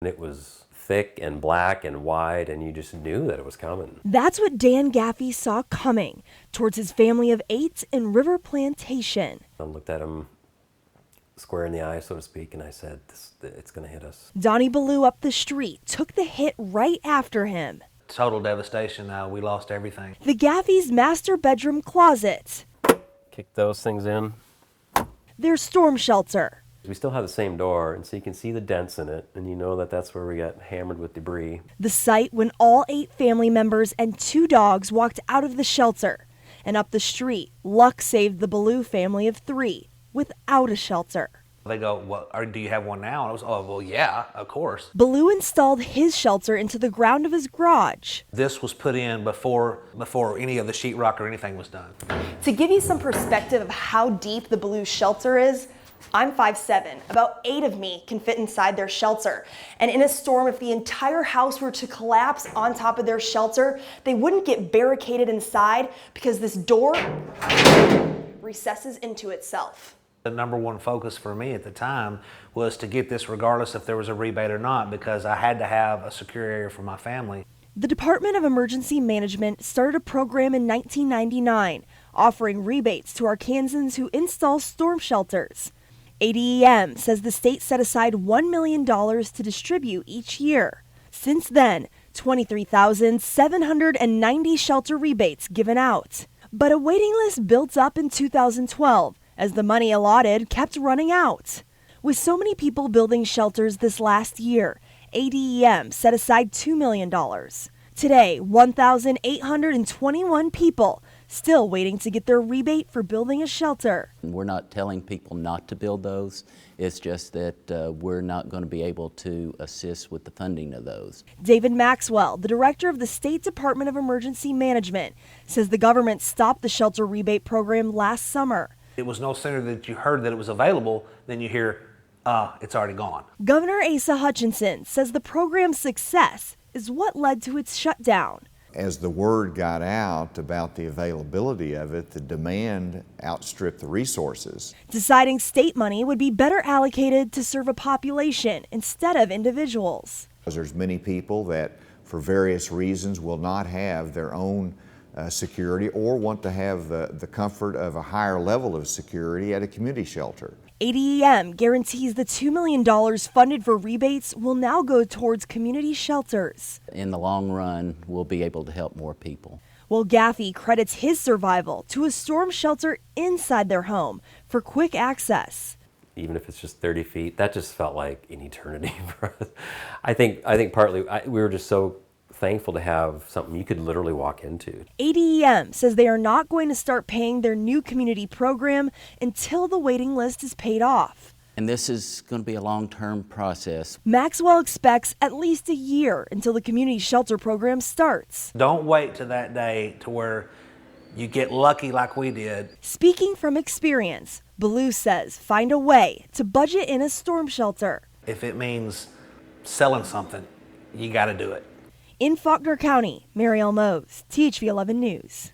And it was thick and black and wide, and you just knew that it was coming. That's what Dan Gaffey saw coming towards his family of 8 in River Plantation. I looked at him square in the eye, so to speak, and I said, it's going to hit us. Donnie Ballou up the street took the hit right after him. Total devastation. We lost everything. The Gaffey's master bedroom closet. Kicked those things in. Their storm shelter. We still have the same door, and so you can see the dents in it, and you know that that's where we got hammered with debris. The site when all 8 family members and 2 dogs walked out of the shelter. And up the street, luck saved the Ballou family of 3 without a shelter. They go, well, do you have one now? And I was, oh, well, yeah, of course. Ballou installed his shelter into the ground of his garage. This was put in before any of the sheetrock or anything was done. To give you some perspective of how deep the Ballou shelter is, I'm 5'7". About 8 of me can fit inside their shelter. And in a storm, if the entire house were to collapse on top of their shelter, they wouldn't get barricaded inside because this door recesses into itself. The number one focus for me at the time was to get this regardless if there was a rebate or not, because I had to have a secure area for my family. The Department of Emergency Management started a program in 1999 offering rebates to Arkansans who install storm shelters. ADEM says the state set aside $1 million to distribute each year. Since then, 23,790 shelter rebates given out. But a waiting list built up in 2012 as the money allotted kept running out. With so many people building shelters this last year, ADEM set aside $2 million. Today, 1,821 people still waiting to get their rebate for building a shelter. We're not telling people not to build those. It's just that we're not going to be able to assist with the funding of those. David Maxwell, the director of the State Department of Emergency Management, says the government stopped the shelter rebate program last summer. It was no sooner that you heard that it was available than you hear, it's already gone. Governor Asa Hutchinson says the program's success is what led to its shutdown. As the word got out about the availability of it, the demand outstripped the resources. Deciding state money would be better allocated to serve a population instead of individuals. Because there's many people that, for various reasons, will not have their own security or want to have the comfort of a higher level of security at a community shelter. ADEM guarantees the $2 million funded for rebates will now go towards community shelters. In the long run, we'll be able to help more people. Well, Gaffey credits his survival to a storm shelter inside their home for quick access. Even if it's just 30 feet, that just felt like an eternity for us. I think partly we were just so thankful to have something you could literally walk into. ADEM says they are not going to start paying their new community program until the waiting list is paid off. And this is going to be a long-term process. Maxwell expects at least a year until the community shelter program starts. Don't wait to that day to where you get lucky like we did. Speaking from experience, Ballou says find a way to budget in a storm shelter. If it means selling something, you got to do it. In Faulkner County, Marielle Mohs, KTHV 11 News.